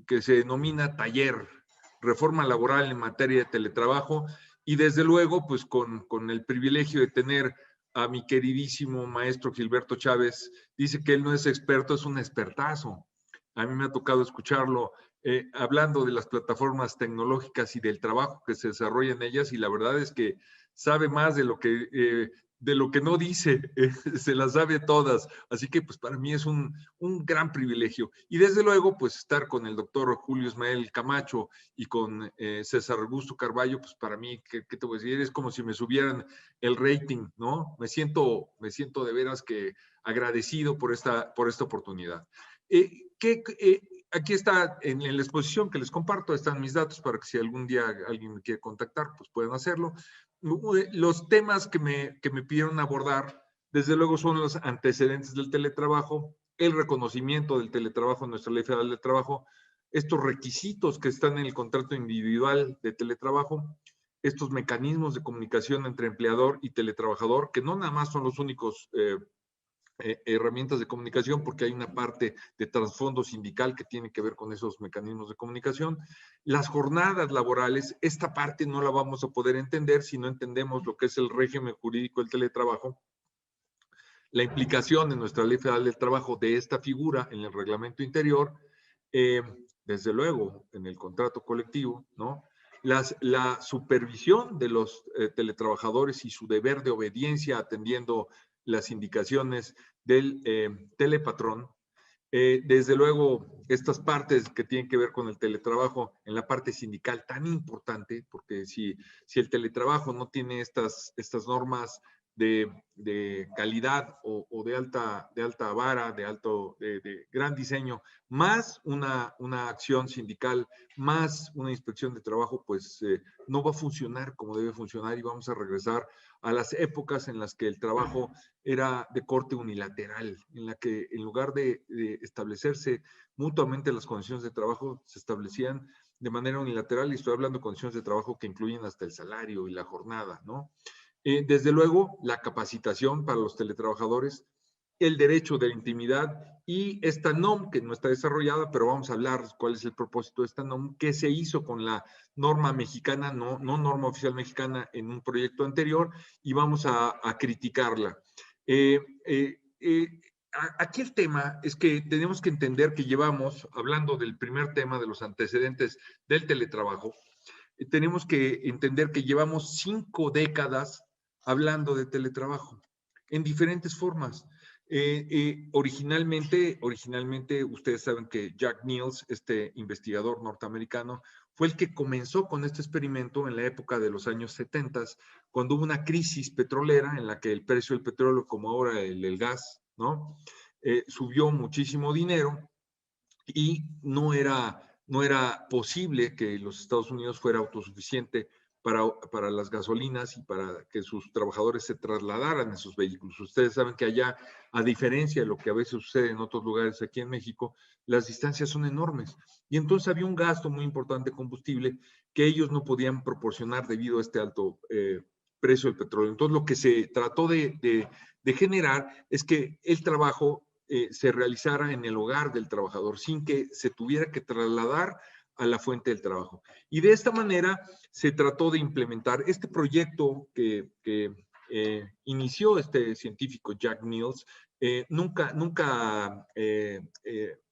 que se denomina taller, reforma laboral en materia de teletrabajo, y desde luego, pues con el privilegio de tener a mi queridísimo maestro Gilberto Chávez. Dice que él no es experto, es un expertazo. A mí me ha tocado escucharlo hablando de las plataformas tecnológicas y del trabajo que se desarrolla en ellas, y la verdad es que sabe más de lo que no dice, se las sabe todas. Así que pues para mí es un gran privilegio. Y desde luego, pues estar con el doctor Julio Ismael Camacho y con César Augusto Carballo, pues para mí, ¿qué te voy a decir? Es como si me subieran el rating, ¿no? Me siento de veras que agradecido por esta oportunidad. Aquí está en la exposición que les comparto, están mis datos para que si algún día alguien me quiere contactar, pues pueden hacerlo. Los temas que me pidieron abordar, desde luego, son los antecedentes del teletrabajo, el reconocimiento del teletrabajo en nuestra Ley Federal del Trabajo, estos requisitos que están en el contrato individual de teletrabajo, estos mecanismos de comunicación entre empleador y teletrabajador, que no nada más son los únicos herramientas de comunicación, porque hay una parte de trasfondo sindical que tiene que ver con esos mecanismos de comunicación. Las jornadas laborales, esta parte no la vamos a poder entender si no entendemos lo que es el régimen jurídico del teletrabajo, la implicación en nuestra Ley Federal del Trabajo de esta figura en el reglamento interior, desde luego en el contrato colectivo, ¿no? La supervisión de los teletrabajadores y su deber de obediencia atendiendo las indicaciones del telepatrón. Desde luego, estas partes que tienen que ver con el teletrabajo en la parte sindical tan importante, porque si el teletrabajo no tiene estas normas de calidad o de alta vara, de gran diseño, más una acción sindical, más una inspección de trabajo, pues no va a funcionar como debe funcionar, y vamos a regresar a las épocas en las que el trabajo era de corte unilateral, en la que en lugar de establecerse mutuamente las condiciones de trabajo, se establecían de manera unilateral, y estoy hablando de condiciones de trabajo que incluyen hasta el salario y la jornada, ¿no? Desde luego, la capacitación para los teletrabajadores, el derecho de la intimidad y esta NOM, que no está desarrollada, pero vamos a hablar cuál es el propósito de esta NOM, que se hizo con la norma mexicana, no norma oficial mexicana, en un proyecto anterior, y vamos a criticarla. Aquí el tema es que tenemos que entender que llevamos, hablando del primer tema de los antecedentes del teletrabajo, tenemos que entender que llevamos 5 décadas hablando de teletrabajo en diferentes formas. Originalmente, ustedes saben que Jack Niels, este investigador norteamericano, fue el que comenzó con este experimento en la época de los años 70, cuando hubo una crisis petrolera en la que el precio del petróleo, como ahora el gas, ¿no? Subió muchísimo dinero, y no era posible que los Estados Unidos fuera autosuficiente para las gasolinas y para que sus trabajadores se trasladaran en sus vehículos. Ustedes saben que allá, a diferencia de lo que a veces sucede en otros lugares aquí en México, las distancias son enormes. Y entonces había un gasto muy importante de combustible que ellos no podían proporcionar debido a este alto precio del petróleo. Entonces lo que se trató de generar es que el trabajo se realizara en el hogar del trabajador, sin que se tuviera que trasladar a la fuente del trabajo. Y de esta manera se trató de implementar este proyecto que inició este científico Jack Niels. Nunca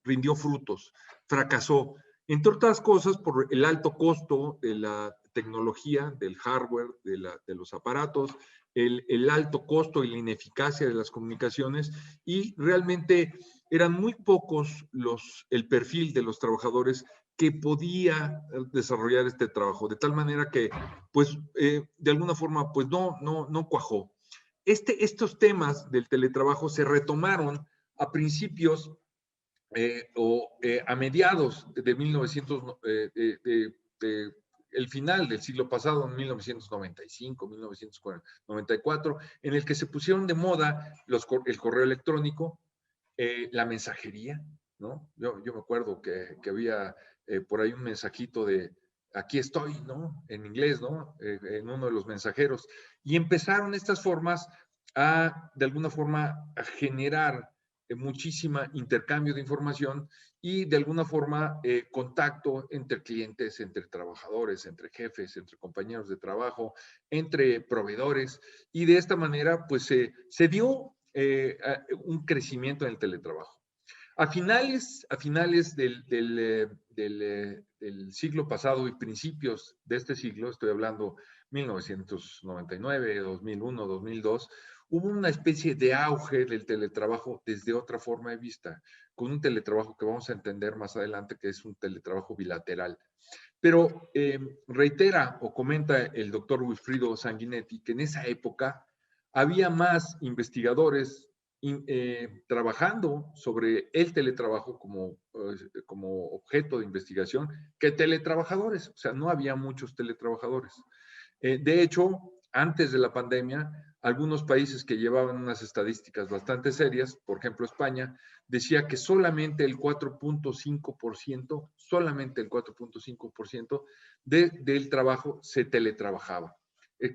rindió frutos, fracasó, entre otras cosas por el alto costo de la tecnología, del hardware, de los aparatos, el alto costo y la ineficacia de las comunicaciones, y realmente eran muy pocos el perfil de los trabajadores que podía desarrollar este trabajo, de tal manera que, pues, de alguna forma, pues no cuajó. Estos temas del teletrabajo se retomaron a principios a mediados de 1900, el final del siglo pasado, en 1995, 1994, en el que se pusieron de moda el correo electrónico, la mensajería, ¿no? Yo me acuerdo que había por ahí un mensajito de aquí estoy, ¿no? En inglés, ¿no? En uno de los mensajeros. Y empezaron estas formas de alguna forma, a generar muchísima intercambio de información y de alguna forma contacto entre clientes, entre trabajadores, entre jefes, entre compañeros de trabajo, entre proveedores, y de esta manera pues se dio un crecimiento en el teletrabajo. A finales del siglo pasado y principios de este siglo, estoy hablando 1999, 2001, 2002, hubo una especie de auge del teletrabajo desde otra forma de vista, con un teletrabajo que vamos a entender más adelante, que es un teletrabajo bilateral. Pero reitera o comenta el doctor Wilfrido Sanguinetti que en esa época había más investigadores trabajando sobre el teletrabajo como objeto de investigación que teletrabajadores. O sea, no había muchos teletrabajadores. De hecho, antes de la pandemia, algunos países que llevaban unas estadísticas bastante serias, por ejemplo España, decía que solamente el 4.5% del trabajo se teletrabajaba.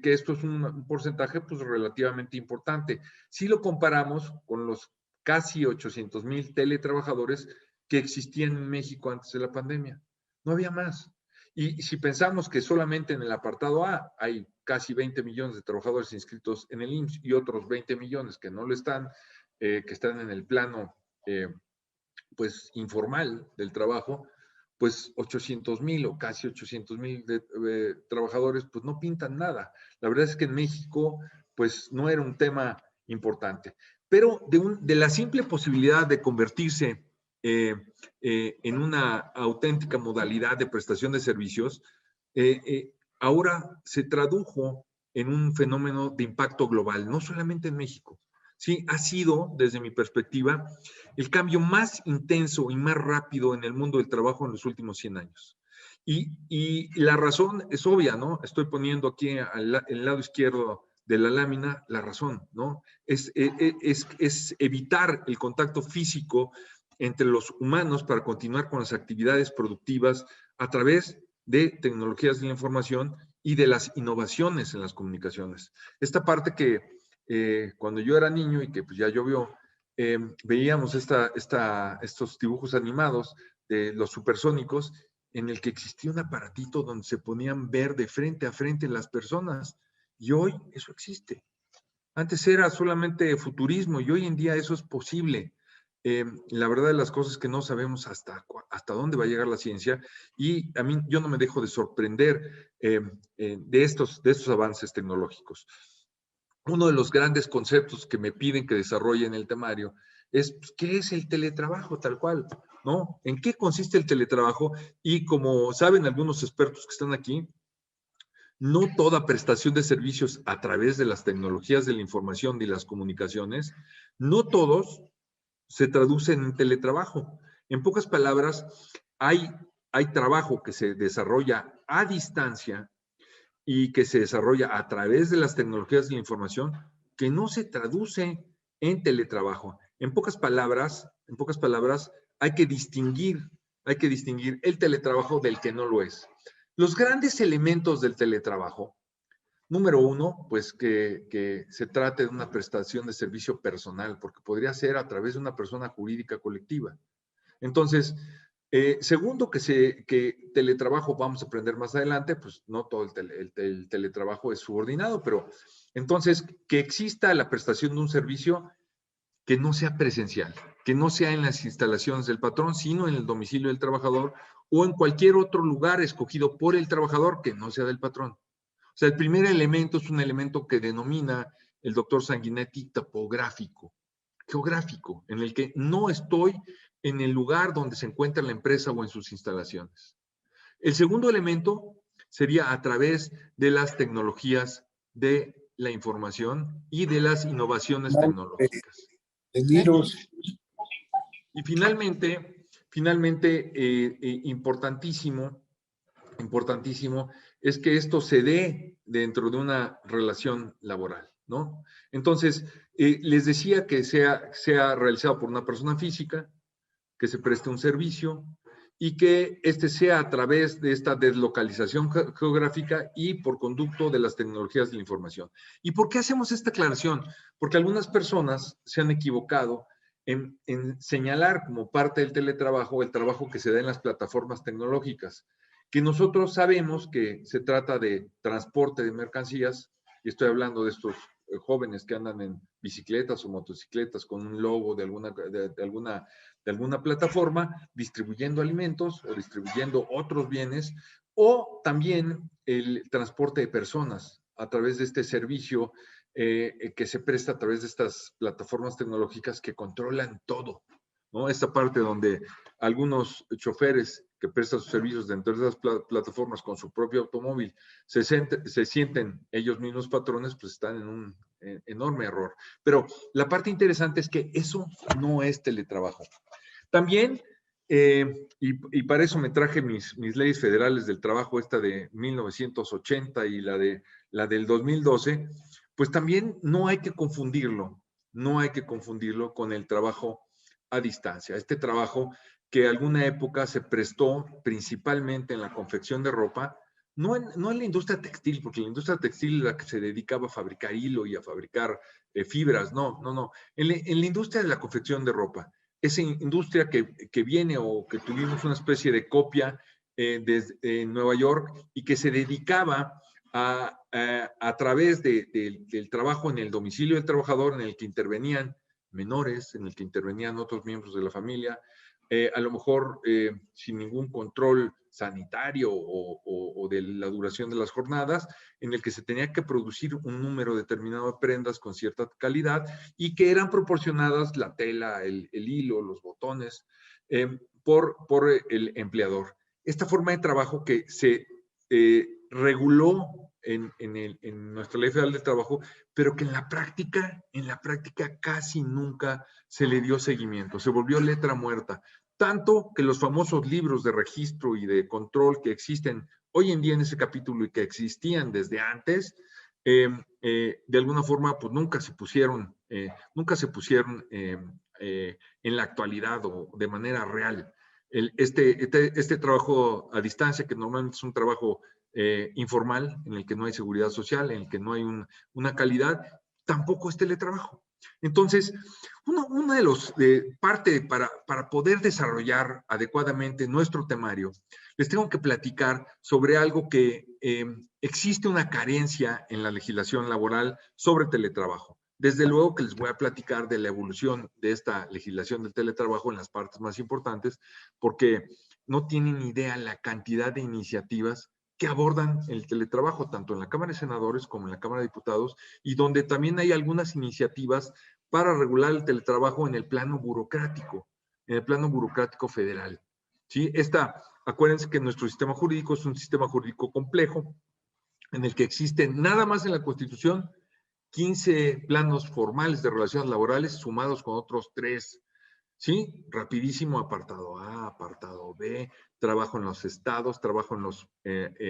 Que esto es un porcentaje pues relativamente importante. Si lo comparamos con los casi 800,000 teletrabajadores que existían en México antes de la pandemia, no había más. Y si pensamos que solamente en el apartado A hay casi 20 millones de trabajadores inscritos en el IMSS y otros 20 millones que no lo están, que están en el plano pues informal del trabajo, pues 800,000 o casi 800,000 trabajadores pues no pintan nada. La verdad es que en México pues no era un tema importante. Pero de la simple posibilidad de convertirse en una auténtica modalidad de prestación de servicios, ahora se tradujo en un fenómeno de impacto global, no solamente en México. Sí, ha sido, desde mi perspectiva, el cambio más intenso y más rápido en el mundo del trabajo en los últimos 100 años. Y la razón es obvia, ¿no? Estoy poniendo aquí en el lado izquierdo de la lámina la razón, ¿no? Es evitar el contacto físico entre los humanos para continuar con las actividades productivas a través de tecnologías de la información y de las innovaciones en las comunicaciones. Esta parte que cuando yo era niño y que pues ya llovió, veíamos estos dibujos animados de los supersónicos en el que existía un aparatito donde se podían ver de frente a frente las personas. Y hoy eso existe. Antes era solamente futurismo y hoy en día eso es posible. La verdad de las cosas es que no sabemos hasta dónde va a llegar la ciencia y a mí yo no me dejo de sorprender de estos avances tecnológicos. Uno de los grandes conceptos que me piden que desarrolle en el temario es pues, ¿qué es el teletrabajo tal cual? ¿No? ¿En qué consiste el teletrabajo? Y como saben algunos expertos que están aquí, no toda prestación de servicios a través de las tecnologías de la información y las comunicaciones, no todos se traducen en teletrabajo. En pocas palabras, hay trabajo que se desarrolla a distancia y que se desarrolla a través de las tecnologías de la información que no se traduce en teletrabajo. En pocas palabras, hay que distinguir el teletrabajo del que no lo es. Los grandes elementos del teletrabajo, número uno, pues que se trate de una prestación de servicio personal, porque podría ser a través de una persona jurídica colectiva. Entonces, segundo, que teletrabajo, vamos a aprender más adelante, pues no todo el teletrabajo es subordinado, pero entonces que exista la prestación de un servicio que no sea presencial, que no sea en las instalaciones del patrón, sino en el domicilio del trabajador o en cualquier otro lugar escogido por el trabajador que no sea del patrón. O sea, el primer elemento es un elemento que denomina el doctor Sanguinetti topográfico, geográfico, en el que no estoy en el lugar donde se encuentra la empresa o en sus instalaciones. El segundo elemento sería a través de las tecnologías de la información y de las innovaciones tecnológicas. Y finalmente, importantísimo es que esto se dé dentro de una relación laboral, ¿no? Entonces, les decía que sea realizado por una persona física, que se preste un servicio y que este sea a través de esta deslocalización geográfica y por conducto de las tecnologías de la información. ¿Y por qué hacemos esta aclaración? Porque algunas personas se han equivocado en señalar como parte del teletrabajo el trabajo que se da en las plataformas tecnológicas, que nosotros sabemos que se trata de transporte de mercancías, y estoy hablando de estos jóvenes que andan en bicicletas o motocicletas con un logo de alguna plataforma, distribuyendo alimentos o distribuyendo otros bienes, o también el transporte de personas a través de este servicio que se presta a través de estas plataformas tecnológicas que controlan todo, ¿no? Esta parte donde algunos choferes que prestan sus servicios dentro de esas plataformas con su propio automóvil se sienten ellos mismos patrones, pues están en un enorme error. Pero la parte interesante es que eso no es teletrabajo. También, y para eso me traje mis leyes federales del trabajo, esta de 1980 y la del 2012, pues también no hay que confundirlo con el trabajo a distancia. Este trabajo que alguna época se prestó principalmente en la confección de ropa, no en la industria textil, porque la industria textil es la que se dedicaba a fabricar hilo y a fabricar fibras, no. En la industria de la confección de ropa, esa industria que viene o que tuvimos una especie de copia desde Nueva York y que se dedicaba a través del trabajo en el domicilio del trabajador, en el que intervenían menores, en el que intervenían otros miembros de la familia, a lo mejor sin ningún control sanitario o de la duración de las jornadas, en el que se tenía que producir un número determinado de prendas con cierta calidad y que eran proporcionadas la tela, el hilo, los botones, por el empleador. Esta forma de trabajo que se reguló en nuestra Ley Federal del Trabajo, pero que en la práctica casi nunca se le dio seguimiento, se volvió letra muerta. Tanto que los famosos libros de registro y de control que existen hoy en día en ese capítulo y que existían desde antes, de alguna forma, pues nunca se pusieron en la actualidad o de manera real. Este trabajo a distancia, que normalmente es un trabajo informal, en el que no hay seguridad social, en el que no hay una calidad, tampoco es teletrabajo. Entonces, una de los parte para poder desarrollar adecuadamente nuestro temario, les tengo que platicar sobre algo que existe una carencia en la legislación laboral sobre teletrabajo. Desde luego que les voy a platicar de la evolución de esta legislación del teletrabajo en las partes más importantes, porque no tienen idea la cantidad de iniciativas que abordan el teletrabajo, tanto en la Cámara de Senadores como en la Cámara de Diputados, y donde también hay algunas iniciativas para regular el teletrabajo en el plano burocrático federal. ¿Sí? Acuérdense que nuestro sistema jurídico es un sistema jurídico complejo, en el que existen nada más en la Constitución 15 planos formales de relaciones laborales sumados con otros 3. ¿Sí? Rapidísimo, apartado A, apartado B, trabajo en los estados, trabajo en los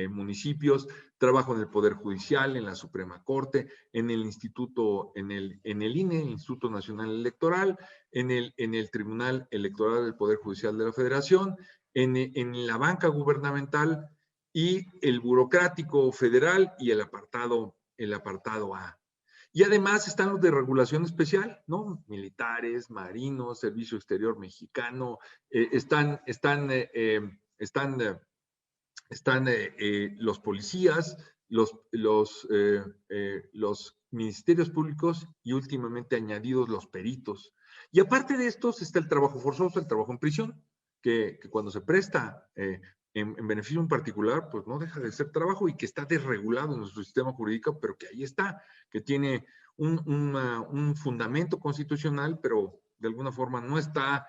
municipios, trabajo en el Poder Judicial, en la Suprema Corte, en el Instituto, en el INE, Instituto Nacional Electoral, en el Tribunal Electoral del Poder Judicial de la Federación, en la banca gubernamental y el burocrático federal y el apartado A. Y además están los de regulación especial, ¿no? Militares, marinos, Servicio Exterior Mexicano, están los policías, los ministerios públicos y últimamente añadidos los peritos. Y aparte de estos está el trabajo forzoso, el trabajo en prisión, que cuando se presta en beneficio en particular, pues no deja de ser trabajo y que está desregulado en nuestro sistema jurídico, pero que ahí está, que tiene un fundamento constitucional, pero de alguna forma no está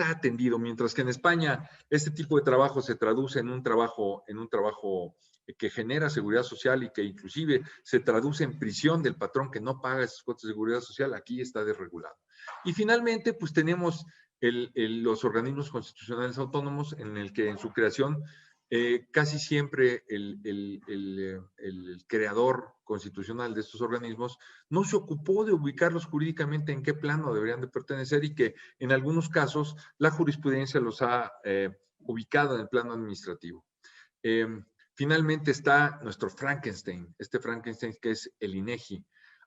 atendido, mientras que en España este tipo de trabajo se traduce en un trabajo que genera seguridad social y que inclusive se traduce en prisión del patrón que no paga esas cuotas de seguridad social. Aquí está desregulado. Y finalmente, pues tenemos los organismos constitucionales autónomos, en el que en su creación casi siempre el creador constitucional de estos organismos no se ocupó de ubicarlos jurídicamente en qué plano deberían de pertenecer, y que en algunos casos la jurisprudencia los ha ubicado en el plano administrativo. Finalmente está nuestro Frankenstein, que es el INEGI.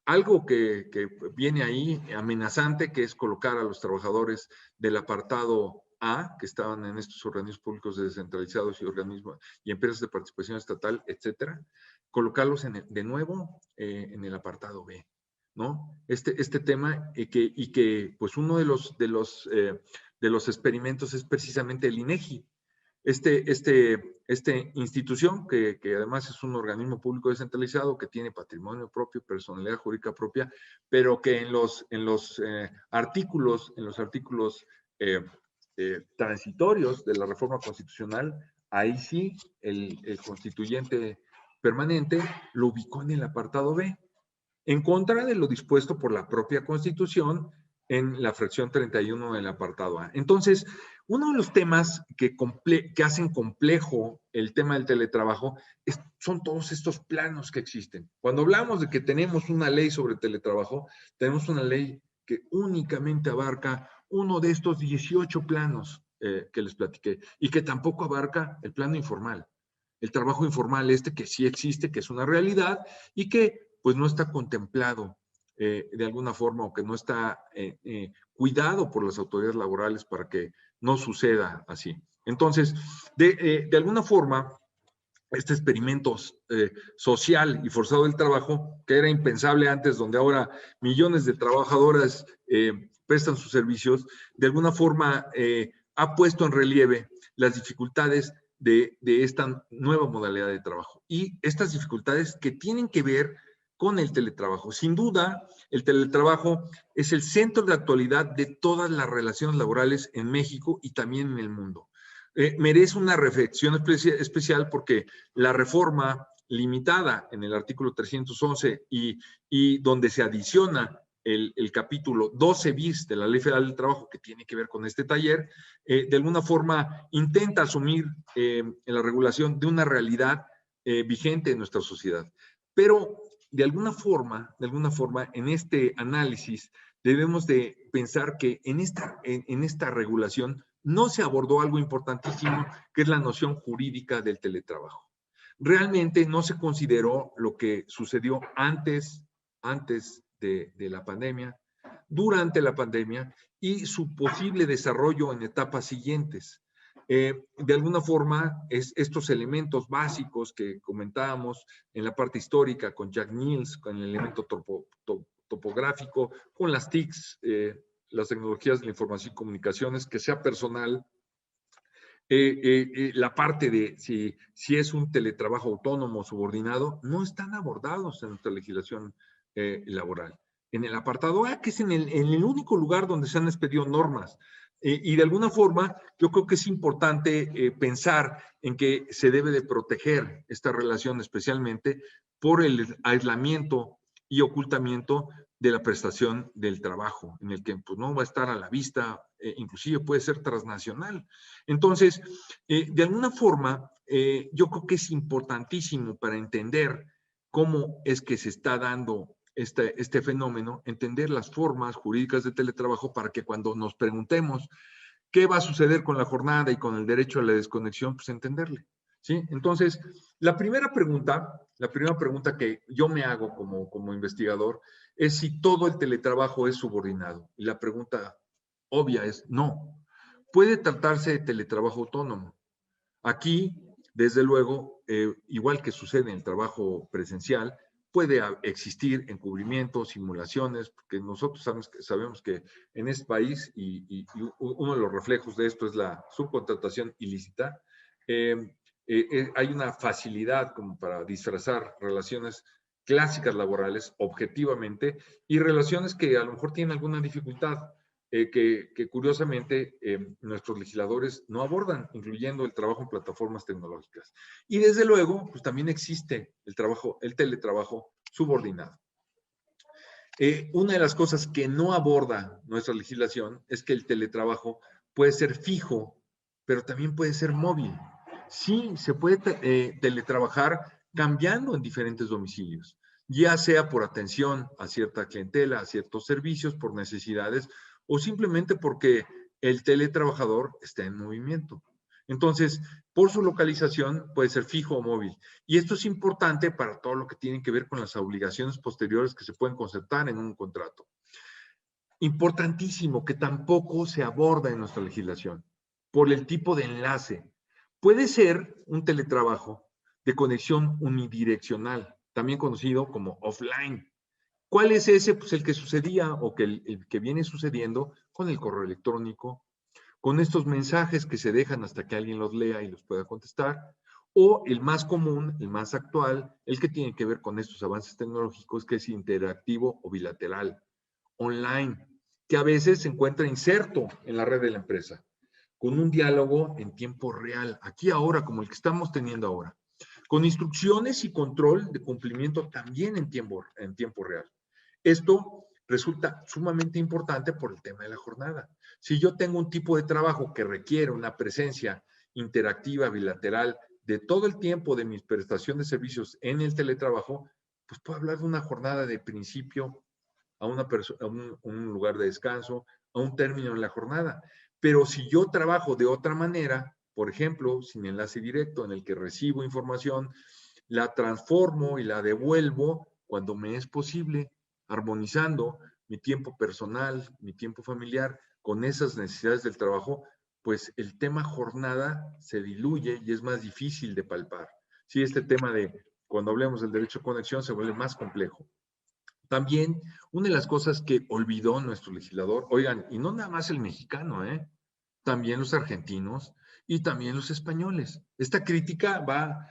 Algo que viene ahí amenazante, que es colocar a los trabajadores del apartado A, que estaban en estos organismos públicos descentralizados y organismos y empresas de participación estatal, etcétera, colocarlos de nuevo en el apartado B, ¿no? Este tema y que pues uno de los experimentos es precisamente el INEGI. Esta institución, que además es un organismo público descentralizado, que tiene patrimonio propio, personalidad jurídica propia, pero que en los artículos transitorios de la reforma constitucional, ahí sí el constituyente permanente lo ubicó en el apartado B, en contra de lo dispuesto por la propia Constitución en la fracción 31 del apartado A. Entonces, uno de los temas que hacen complejo el tema del teletrabajo son todos estos planos que existen. Cuando hablamos de que tenemos una ley sobre teletrabajo, tenemos una ley que únicamente abarca uno de estos 18 planos que les platiqué y que tampoco abarca el plano informal. El trabajo informal que sí existe, que es una realidad y que pues no está contemplado de alguna forma o que no está cuidado por las autoridades laborales para que no suceda así. Entonces, de alguna forma, este experimento social y forzado del trabajo, que era impensable antes, donde ahora millones de trabajadoras prestan sus servicios, de alguna forma ha puesto en relieve las dificultades de esta nueva modalidad de trabajo. Y estas dificultades que tienen que ver con el teletrabajo. Sin duda, el teletrabajo es el centro de actualidad de todas las relaciones laborales en México y también en el mundo. Merece una reflexión especial porque la reforma limitada en el artículo 311 y donde se adiciona el capítulo 12 bis de la Ley Federal del Trabajo, que tiene que ver con este taller, de alguna forma intenta asumir en la regulación de una realidad vigente en nuestra sociedad. Pero de alguna forma, en este análisis, debemos de pensar que en esta regulación no se abordó algo importantísimo, que es la noción jurídica del teletrabajo. Realmente no se consideró lo que sucedió antes de la pandemia, durante la pandemia y su posible desarrollo en etapas siguientes. De alguna forma, estos elementos básicos que comentábamos en la parte histórica con Jack Niels, con el elemento topográfico, con las TICs, las tecnologías de la información y comunicaciones, que sea personal, la parte de si es un teletrabajo autónomo o subordinado, no están abordados en nuestra legislación laboral. En el apartado A, que es en el único lugar donde se han expedido normas. Y de alguna forma, yo creo que es importante pensar en que se debe de proteger esta relación, especialmente por el aislamiento y ocultamiento de la prestación del trabajo, en el que pues, no va a estar a la vista, inclusive puede ser transnacional. Entonces, de alguna forma, yo creo que es importantísimo para entender cómo es que se está dando este fenómeno, entender las formas jurídicas de teletrabajo para que cuando nos preguntemos qué va a suceder con la jornada y con el derecho a la desconexión, pues entenderle. ¿Sí? Entonces, la primera pregunta que yo me hago como investigador es si todo el teletrabajo es subordinado. Y la pregunta obvia es no. Puede tratarse de teletrabajo autónomo. Aquí, desde luego, igual que sucede en el trabajo presencial, puede existir encubrimientos, simulaciones, porque nosotros sabemos que en este país, y uno de los reflejos de esto es la subcontratación ilícita, hay una facilidad como para disfrazar relaciones clásicas laborales objetivamente y relaciones que a lo mejor tienen alguna dificultad. Que curiosamente nuestros legisladores no abordan, incluyendo el trabajo en plataformas tecnológicas. Y desde luego, pues también existe el teletrabajo subordinado. Una de las cosas que no aborda nuestra legislación es que el teletrabajo puede ser fijo, pero también puede ser móvil. Sí, se puede teletrabajar cambiando en diferentes domicilios, ya sea por atención a cierta clientela, a ciertos servicios, por necesidades, o simplemente porque el teletrabajador está en movimiento. Entonces, por su localización puede ser fijo o móvil. Y esto es importante para todo lo que tiene que ver con las obligaciones posteriores que se pueden concertar en un contrato. Importantísimo que tampoco se aborda en nuestra legislación por el tipo de enlace. Puede ser un teletrabajo de conexión unidireccional, también conocido como offline. ¿Cuál es ese? Pues el que sucedía o que el que viene sucediendo con el correo electrónico, con estos mensajes que se dejan hasta que alguien los lea y los pueda contestar, o el más común, el más actual, el que tiene que ver con estos avances tecnológicos, que es interactivo o bilateral, online, que a veces se encuentra inserto en la red de la empresa, con un diálogo en tiempo real, aquí ahora, como el que estamos teniendo ahora, con instrucciones y control de cumplimiento también en tiempo real. Esto resulta sumamente importante por el tema de la jornada. Si yo tengo un tipo de trabajo que requiere una presencia interactiva, bilateral, de todo el tiempo de mi prestación de servicios en el teletrabajo, pues puedo hablar de una jornada de principio a un lugar de descanso, a un término en la jornada. Pero si yo trabajo de otra manera, por ejemplo, sin enlace directo en el que recibo información, la transformo y la devuelvo cuando me es posible, armonizando mi tiempo personal, mi tiempo familiar con esas necesidades del trabajo, pues el tema jornada se diluye y es más difícil de palpar. Sí, este tema de cuando hablemos del derecho a conexión se vuelve más complejo. También una de las cosas que olvidó nuestro legislador, oigan, y no nada más el mexicano, también los argentinos y también los españoles. Esta crítica va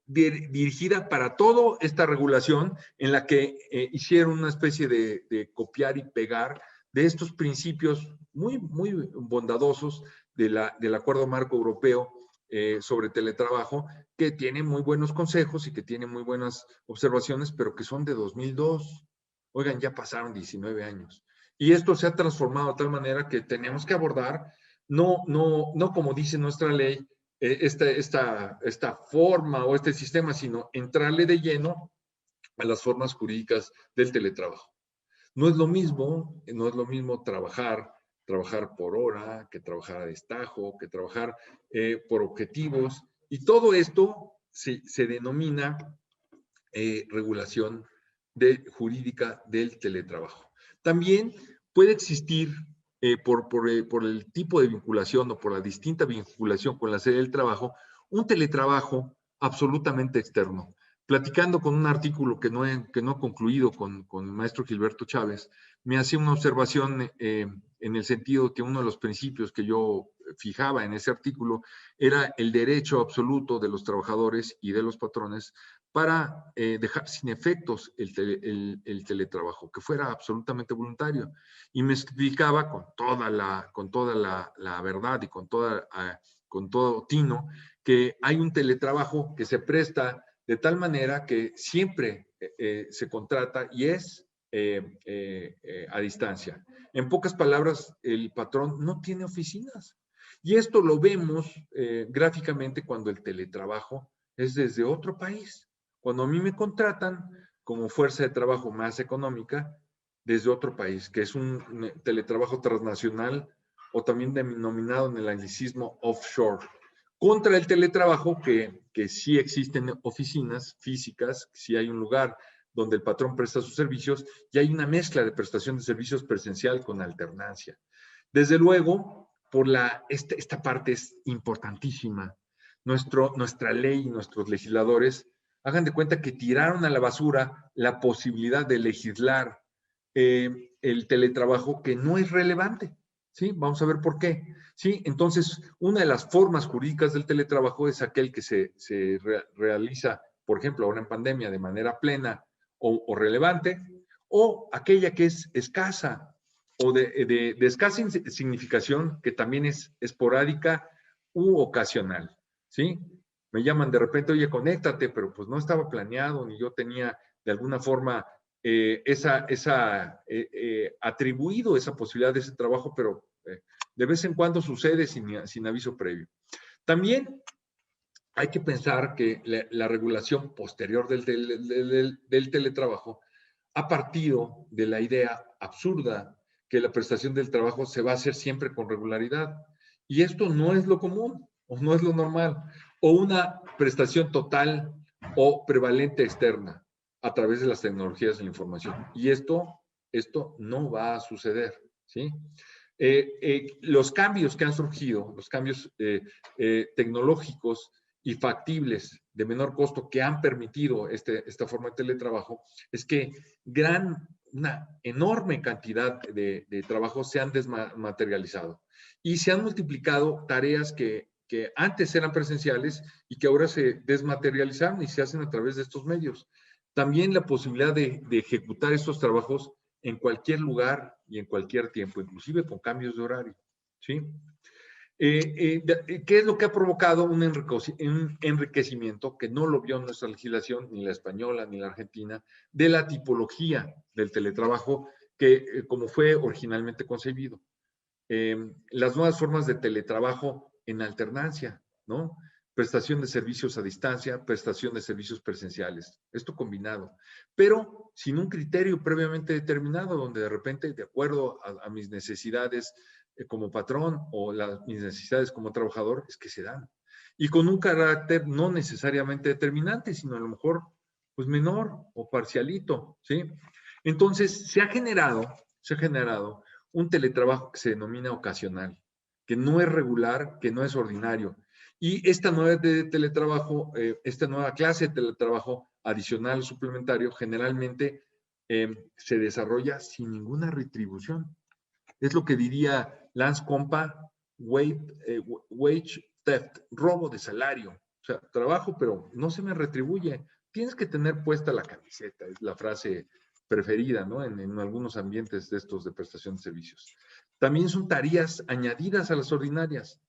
dirigida para toda esta regulación en la que hicieron una especie de copiar y pegar de estos principios muy, muy bondadosos del Acuerdo Marco Europeo sobre teletrabajo, que tiene muy buenos consejos y que tiene muy buenas observaciones, pero que son de 2002. Oigan, ya pasaron 19 años. Y esto se ha transformado de tal manera que tenemos que abordar, no como dice nuestra ley, esta forma o este sistema, sino entrarle de lleno a las formas jurídicas del teletrabajo. No es lo mismo trabajar por hora, que trabajar a destajo, que trabajar por objetivos. Y todo esto se denomina regulación jurídica del teletrabajo. También puede existir, por el tipo de vinculación o por la distinta vinculación con la sede del trabajo, un teletrabajo absolutamente externo. Platicando con un artículo que no he concluido con el maestro Gilberto Chávez, me hacía una observación en el sentido que uno de los principios que yo fijaba en ese artículo era el derecho absoluto de los trabajadores y de los patrones para dejar sin efectos el teletrabajo, que fuera absolutamente voluntario. Y me explicaba con toda la verdad y con todo tino que hay un teletrabajo que se presta de tal manera que siempre se contrata y es a distancia. En pocas palabras, el patrón no tiene oficinas. Y esto lo vemos gráficamente cuando el teletrabajo es desde otro país. Cuando a mí me contratan como fuerza de trabajo más económica desde otro país, que es un teletrabajo transnacional o también denominado en el anglicismo offshore, contra el teletrabajo que sí existen oficinas físicas, sí hay un lugar donde el patrón presta sus servicios y hay una mezcla de prestación de servicios presencial con alternancia. Desde luego, esta parte es importantísima. Nuestra ley y nuestros legisladores hagan de cuenta que tiraron a la basura la posibilidad de legislar el teletrabajo que no es relevante. ¿Sí? Vamos a ver por qué. ¿Sí? Entonces, una de las formas jurídicas del teletrabajo es aquel que se realiza, por ejemplo, ahora en pandemia, de manera plena o relevante, o aquella que es escasa o de escasa significación, que también es esporádica u ocasional. ¿Sí? Me llaman de repente, oye, conéctate, pero pues no estaba planeado, ni yo tenía de alguna forma atribuido esa posibilidad de ese trabajo, pero de vez en cuando sucede sin aviso previo. También hay que pensar que la regulación posterior del teletrabajo ha partido de la idea absurda que la prestación del trabajo se va a hacer siempre con regularidad. Y esto no es lo común, o no es lo normal. O una prestación total o prevalente externa a través de las tecnologías de la información. Y esto no va a suceder, ¿sí? Los cambios que han surgido, los cambios tecnológicos y factibles de menor costo que han permitido esta forma de teletrabajo, es que una enorme cantidad de trabajos se han desmaterializado y se han multiplicado tareas que antes eran presenciales y que ahora se desmaterializaron y se hacen a través de estos medios. También la posibilidad de ejecutar estos trabajos en cualquier lugar y en cualquier tiempo, inclusive con cambios de horario, ¿sí? ¿Qué es lo que ha provocado un enriquecimiento que no lo vio nuestra legislación, ni la española, ni la argentina, de la tipología del teletrabajo que como fue originalmente concebido? Las nuevas formas de teletrabajo en alternancia, ¿no? Prestación de servicios a distancia, prestación de servicios presenciales, esto combinado, pero sin un criterio previamente determinado, donde de repente, de acuerdo a mis necesidades como patrón o mis necesidades como trabajador, es que se dan. Y con un carácter no necesariamente determinante, sino a lo mejor pues menor o parcialito, ¿sí? Entonces se ha generado un teletrabajo que se denomina ocasional, que no es regular, que no es ordinario. Y esta nueva esta nueva clase de teletrabajo adicional o suplementario generalmente se desarrolla sin ninguna retribución. Es lo que diría Lance Compa, wage theft, robo de salario. O sea, trabajo, pero no se me retribuye. Tienes que tener puesta la camiseta, es la frase preferida, ¿no? En algunos ambientes de estos de prestación de servicios. También son tareas añadidas a las ordinarias,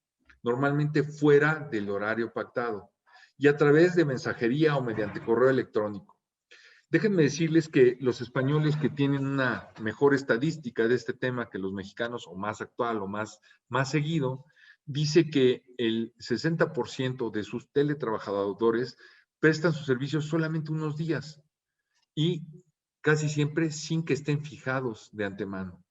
normalmente fuera del horario pactado y a través de mensajería o mediante correo electrónico. Déjenme decirles que los españoles que tienen una mejor estadística de este tema que los mexicanos, o más actual o más seguido, dice que el 60% de sus teletrabajadores prestan sus servicios solamente unos días y casi siempre sin que estén fijados de antemano.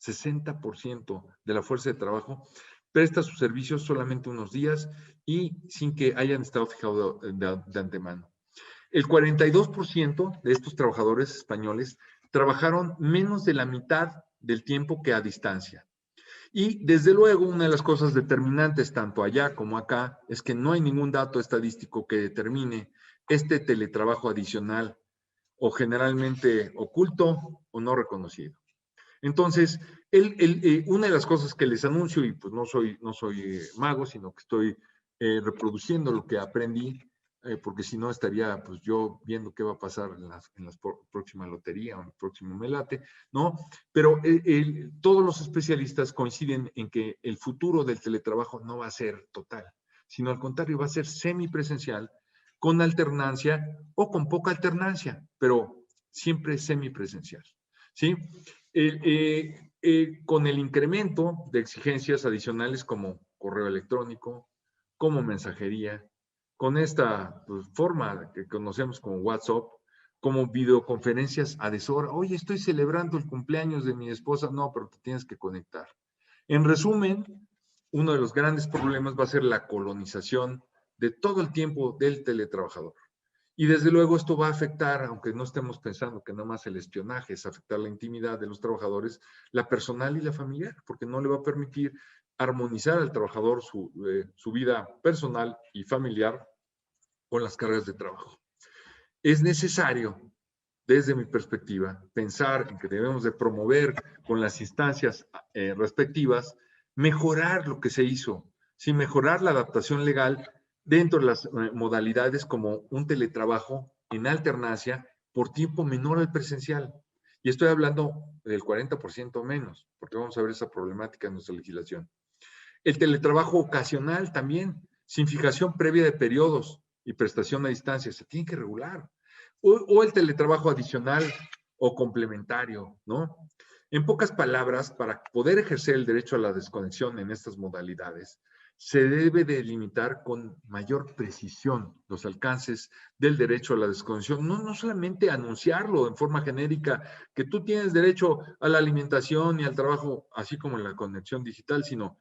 60% de la fuerza de trabajo presta sus servicios solamente unos días y sin que hayan estado fijados de antemano. El 42% de estos trabajadores españoles trabajaron menos de la mitad del tiempo que a distancia. Y desde luego, una de las cosas determinantes tanto allá como acá es que no hay ningún dato estadístico que determine este teletrabajo adicional o generalmente oculto o no reconocido. Entonces, una de las cosas que les anuncio, y pues no soy mago, sino que estoy reproduciendo lo que aprendí, porque si no estaría pues yo viendo qué va a pasar en la próxima lotería o en el próximo melate, ¿no? Pero todos los especialistas coinciden en que el futuro del teletrabajo no va a ser total, sino al contrario, va a ser semipresencial, con alternancia o con poca alternancia, pero siempre semipresencial, ¿sí? Con el incremento de exigencias adicionales como correo electrónico, como mensajería, con esta pues, forma que conocemos como WhatsApp, como videoconferencias a deshora. Oye, estoy celebrando el cumpleaños de mi esposa. No, pero te tienes que conectar. En resumen, uno de los grandes problemas va a ser la colonización de todo el tiempo del teletrabajador. Y desde luego esto va a afectar, aunque no estemos pensando que nada más el espionaje es afectar la intimidad de los trabajadores, la personal y la familiar, porque no le va a permitir armonizar al trabajador su vida personal y familiar con las cargas de trabajo. Es necesario, desde mi perspectiva, pensar en que debemos de promover con las instancias respectivas, mejorar lo que se hizo, sin mejorar la adaptación legal dentro de las modalidades como un teletrabajo en alternancia por tiempo menor al presencial. Y estoy hablando del 40% menos, porque vamos a ver esa problemática en nuestra legislación. El teletrabajo ocasional también, sin fijación previa de periodos y prestación a distancia, se tiene que regular. O el teletrabajo adicional o complementario, ¿no? En pocas palabras, para poder ejercer el derecho a la desconexión en estas modalidades, se debe delimitar con mayor precisión los alcances del derecho a la desconexión. No solamente anunciarlo en forma genérica, que tú tienes derecho a la alimentación y al trabajo, así como en la conexión digital, sino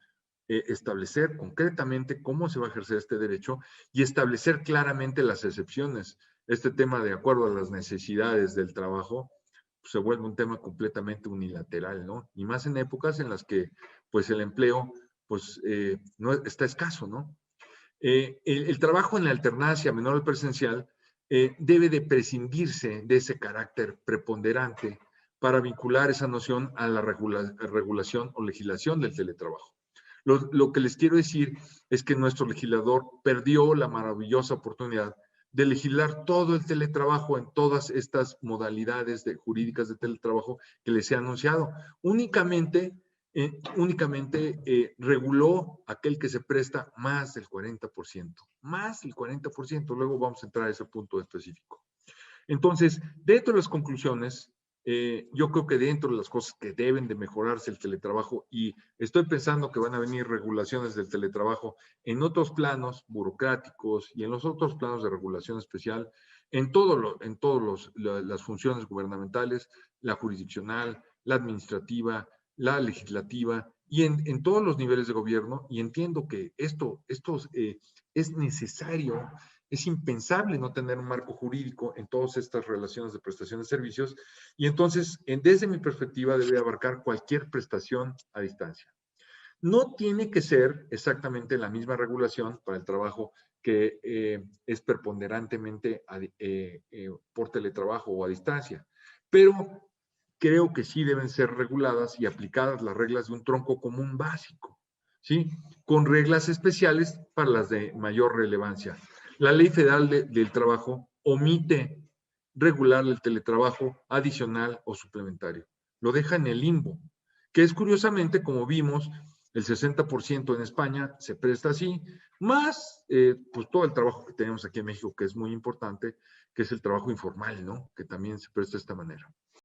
establecer concretamente cómo se va a ejercer este derecho y establecer claramente las excepciones. Este tema, de acuerdo a las necesidades del trabajo, pues, se vuelve un tema completamente unilateral, ¿no? Y más en épocas en las que, pues, el empleo, pues, no está escaso, ¿no? El trabajo en la alternancia menor al presencial debe de prescindirse de ese carácter preponderante para vincular esa noción a la regulación o legislación del teletrabajo. Lo que les quiero decir es que nuestro legislador perdió la maravillosa oportunidad de legislar todo el teletrabajo en todas estas modalidades jurídicas de teletrabajo que les he anunciado. Únicamente reguló aquel que se presta más del 40%, más del 40%. Luego vamos a entrar a ese punto específico. Entonces, dentro de las conclusiones, yo creo que dentro de las cosas que deben de mejorarse el teletrabajo, y estoy pensando que van a venir regulaciones del teletrabajo en otros planos burocráticos y en los otros planos de regulación especial, en todas las funciones gubernamentales, la jurisdiccional, la administrativa, la legislativa y en todos los niveles de gobierno. Y entiendo que esto es necesario. Es impensable no tener un marco jurídico en todas estas relaciones de prestación de servicios y entonces, desde mi perspectiva, debe abarcar cualquier prestación a distancia. No tiene que ser exactamente la misma regulación para el trabajo que es preponderantemente por teletrabajo o a distancia, pero creo que sí deben ser reguladas y aplicadas las reglas de un tronco común básico, ¿sí? Con reglas especiales para las de mayor relevancia. La Ley Federal del Trabajo omite regular el teletrabajo adicional o suplementario. Lo deja en el limbo, que es curiosamente, como vimos, el 60% en España se presta así, más pues todo el trabajo que tenemos aquí en México, que es muy importante, que es el trabajo informal, ¿no? Que también se presta de esta manera.